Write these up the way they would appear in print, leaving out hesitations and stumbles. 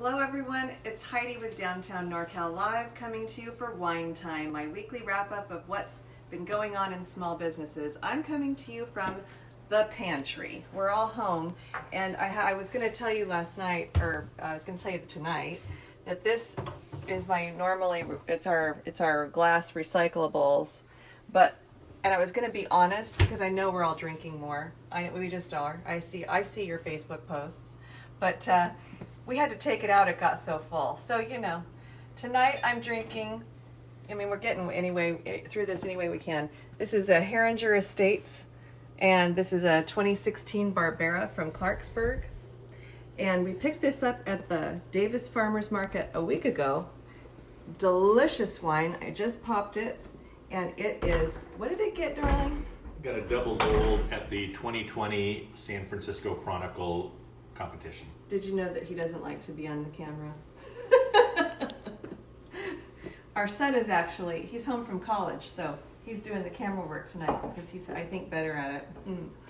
Hello everyone, it's Heidi with Downtown NorCal Live coming to you for Wine Time, my weekly wrap-up of what's been going on in small businesses. I'm coming to you from the pantry. We're all home, and I was going to tell you last night, or I was going to tell you tonight, that this is it's our glass recyclables, and I was going to be honest because I know we're all drinking more. We just are. I see your Facebook posts, but we had to take it out. It got so full. So tonight I'm drinking. We're getting through this any way we can. This is a Herringer Estates, and this is a 2016 Barbera from Clarksburg. And we picked this up at the Davis Farmers Market a week ago. Delicious wine. I just popped it, and it is, what did it get, darling? Got a double gold at the 2020 San Francisco Chronicle competition. Did you know that he doesn't like to be on the camera? Our son is he's home from college, so he's doing the camera work tonight because he's, I think, better at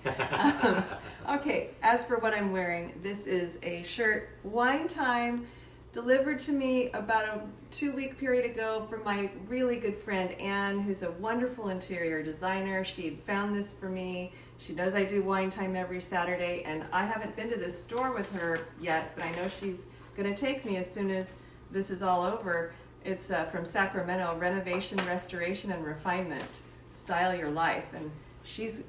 it. Okay, as for what I'm wearing, this is a shirt, Wine Time, delivered to me about a 2-week period ago from my really good friend Anne, who's a wonderful interior designer. She had found this for me. She knows I do Wine Time every Saturday, and I haven't been to this store with her yet, but I know she's going to take me as soon as this is all over. It's from Sacramento, Renovation, Restoration, and Refinement. Style Your Life. And she's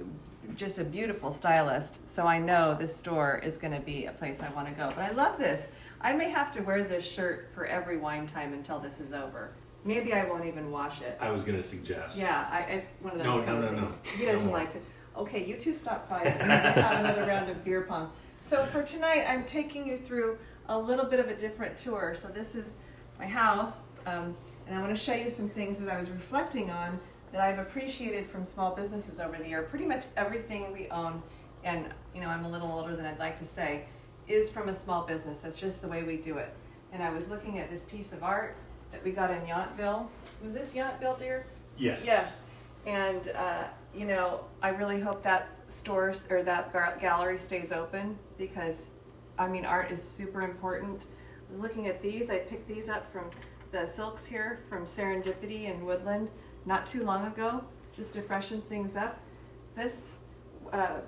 just a beautiful stylist, so I know this store is going to be a place I want to go. But I love this. I may have to wear this shirt for every Wine Time until this is over. Maybe I won't even wash it. I was going to suggest. Yeah, it's one of those kind of things. No. He doesn't like to. Okay, you two stop fighting. We're going to have another round of beer pong. So for tonight, I'm taking you through a little bit of a different tour. So this is my house, and I want to show you some things that I was reflecting on that I've appreciated from small businesses over the year. Pretty much everything we own, and I'm a little older than I'd like to say, is from a small business. That's just the way we do it. And I was looking at this piece of art that we got in Yountville. Was this Yountville, dear? Yes. Yes. And I really hope that store or that gallery stays open because, art is super important. I was looking at these. I picked these up from the silks here from Serendipity in Woodland not too long ago, just to freshen things up. This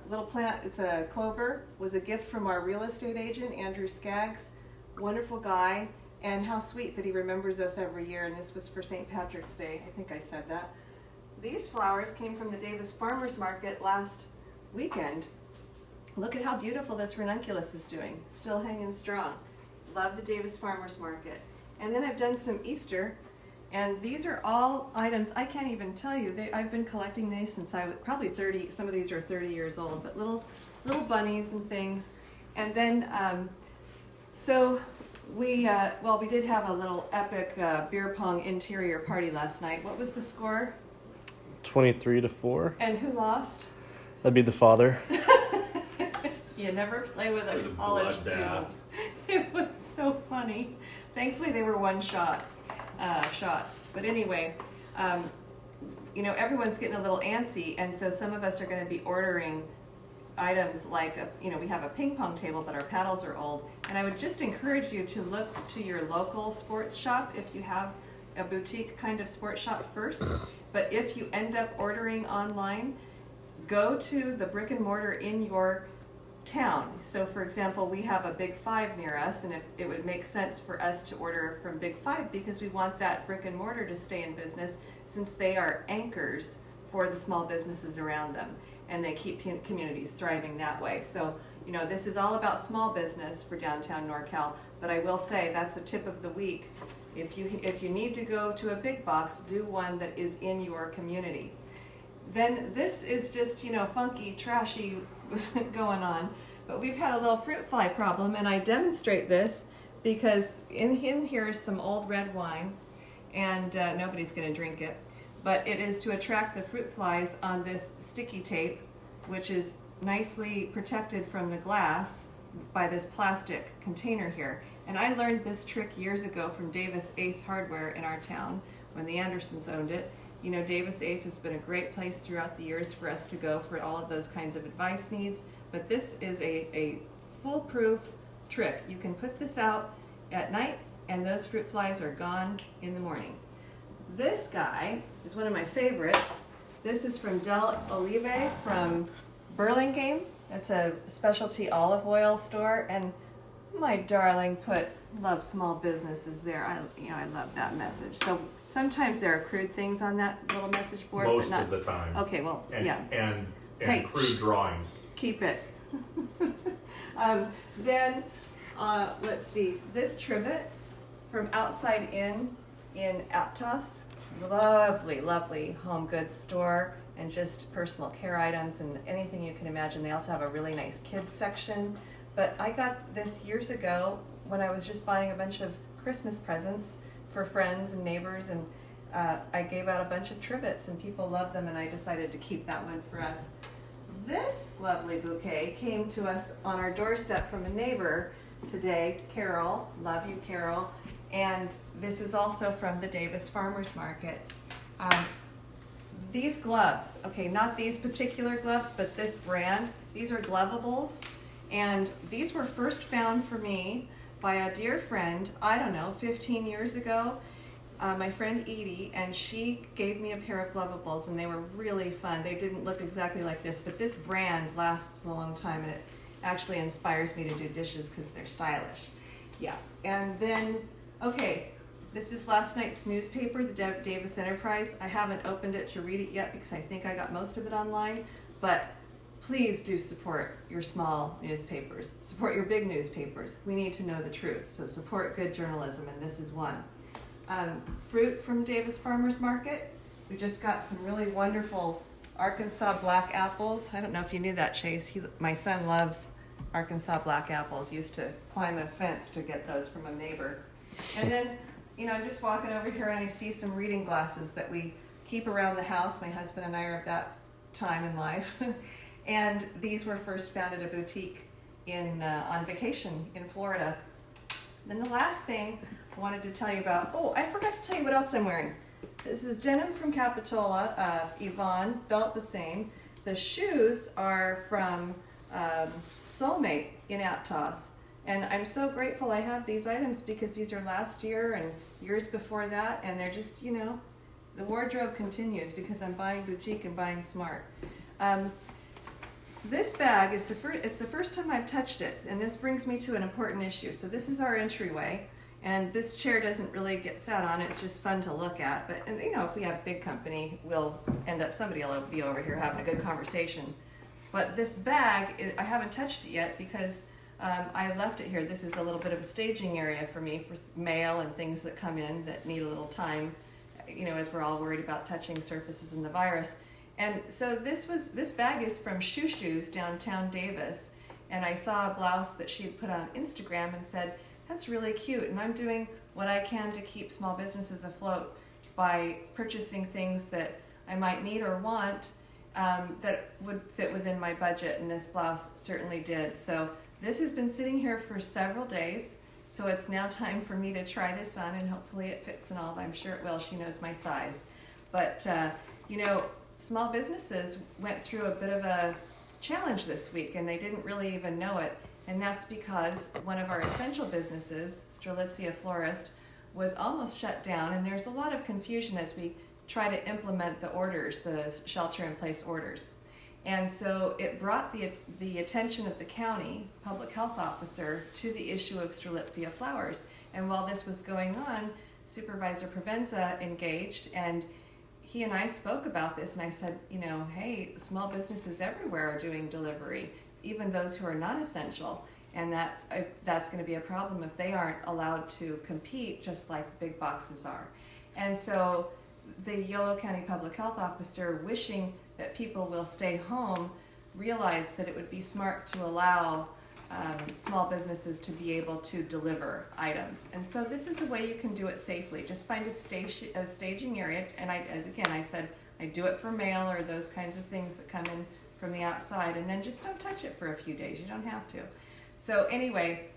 little plant, it's a clover, was a gift from our real estate agent, Andrew Skaggs. Wonderful guy, and how sweet that he remembers us every year, and this was for St. Patrick's Day. I think I said that. These flowers came from the Davis Farmers Market last weekend. Look at how beautiful this ranunculus is doing. Still hanging strong. Love the Davis Farmers Market. And then I've done some Easter, and these are all items, I can't even tell you. I've been collecting these since I was probably 30, some of these are 30 years old, but little bunnies and things. And then, we did have a little epic beer pong interior party last night. What was the score? 23-4. And who lost? That'd be the father. You never play with a college student. It was so funny. Thankfully, they were one-shot shots. But anyway, everyone's getting a little antsy, and so some of us are going to be ordering items like, we have a ping pong table, but our paddles are old. And I would just encourage you to look to your local sports shop if you have a boutique kind of sports shop first. But if you end up ordering online, go to the brick and mortar in your town. So for example, we have a Big Five near us, and it would make sense for us to order from Big Five because we want that brick and mortar to stay in business since they are anchors for the small businesses around them, and they keep communities thriving that way. So this is all about small business for downtown NorCal, but I will say that's a tip of the week. If you need to go to a big box, do one that is in your community. Then this is just, funky, trashy going on. But we've had a little fruit fly problem, and I demonstrate this because in here is some old red wine, and nobody's going to drink it. But it is to attract the fruit flies on this sticky tape, which is nicely protected from the glass by this plastic container here. And I learned this trick years ago from Davis Ace Hardware in our town when the Andersons owned it. Davis Ace has been a great place throughout the years for us to go for all of those kinds of advice needs. But this is a foolproof trick. You can put this out at night, and those fruit flies are gone in the morning. This guy is one of my favorites. This is from Del Olive from Burlingame. It's a specialty olive oil store, and my darling put love small businesses there. I love that message. So sometimes there are crude things on that little message board, Most but not of the time. Okay, well, And, yeah. and Hey, crude drawings. Keep it. Then, let's see, this trivet from Outside In Aptos. Lovely, lovely home goods store and just personal care items and anything you can imagine. They also have a really nice kids section. But I got this years ago when I was just buying a bunch of Christmas presents for friends and neighbors, and I gave out a bunch of trivets and people loved them, and I decided to keep that one for us. This lovely bouquet came to us on our doorstep from a neighbor today, Carol. Love you, Carol. And this is also from the Davis Farmers Market. These gloves, okay, not these particular gloves, but this brand, these are Glovables. And these were first found for me by a dear friend, I don't know, 15 years ago. My friend Edie, and she gave me a pair of Glovables, and they were really fun. They didn't look exactly like this, but this brand lasts a long time, and it actually inspires me to do dishes because they're stylish. Yeah, and then, okay, this is last night's newspaper, the Davis Enterprise. I haven't opened it to read it yet because I think I got most of it online, but please do support your small newspapers. Support your big newspapers. We need to know the truth, so support good journalism, and this is one. Fruit from the Davis Farmers Market. We just got some really wonderful Arkansas black apples. I don't know if you knew that, Chase. My son loves Arkansas black apples. Used to climb a fence to get those from a neighbor. And then, I'm just walking over here and I see some reading glasses that we keep around the house. My husband and I are at that time in life. And these were first found at a boutique on vacation in Florida. Then the last thing I wanted to tell you about, I forgot to tell you what else I'm wearing. This is denim from Capitola, Yvonne, belt the same. The shoes are from Soulmate in Aptos. And I'm so grateful I have these items because these are last year and years before that, and they're just, the wardrobe continues because I'm buying boutique and buying smart. This bag is it's the first time I've touched it, and this brings me to an important issue. So this is our entryway, and this chair doesn't really get sat on. It's just fun to look at. But if we have big company, somebody will be over here having a good conversation. But this bag, I haven't touched it yet because I left it here. This is a little bit of a staging area for me for mail and things that come in that need a little time, as we're all worried about touching surfaces and the virus. And so this bag is from Shoo Shoes downtown Davis, and I saw a blouse that she had put on Instagram and said, that's really cute, and I'm doing what I can to keep small businesses afloat by purchasing things that I might need or want that would fit within my budget, and this blouse certainly did. So this has been sitting here for several days, so it's now time for me to try this on, and hopefully it fits and all. I'm sure it will. She knows my size. But, small businesses went through a bit of a challenge this week, and they didn't really even know it. And that's because one of our essential businesses, Strelitzia Florist, was almost shut down, and there's a lot of confusion as we try to implement the orders, the shelter-in-place orders. And so it brought the attention of the county public health officer to the issue of Strelitzia flowers. And while this was going on, Supervisor Provenza engaged, and he and I spoke about this, and I said, hey, small businesses everywhere are doing delivery, even those who are non-essential, and that's going to be a problem if they aren't allowed to compete just like the big boxes are. And so the Yolo County Public Health Officer, wishing that people will stay home, realized that it would be smart to allow small businesses to be able to deliver items. And so this is a way you can do it safely. Just find a staging area, and I said I do it for mail or those kinds of things that come in from the outside, and then just don't touch it for a few days. You don't have to. So anyway,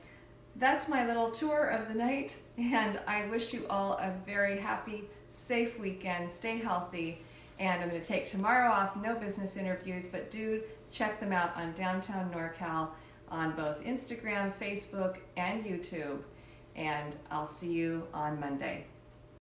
that's my little tour of the night, and I wish you all a very happy, safe weekend. Stay healthy, and I'm going to take tomorrow off, no business interviews, but do check them out on Downtown NorCal on both Instagram, Facebook, and YouTube. and I'll see you on Monday.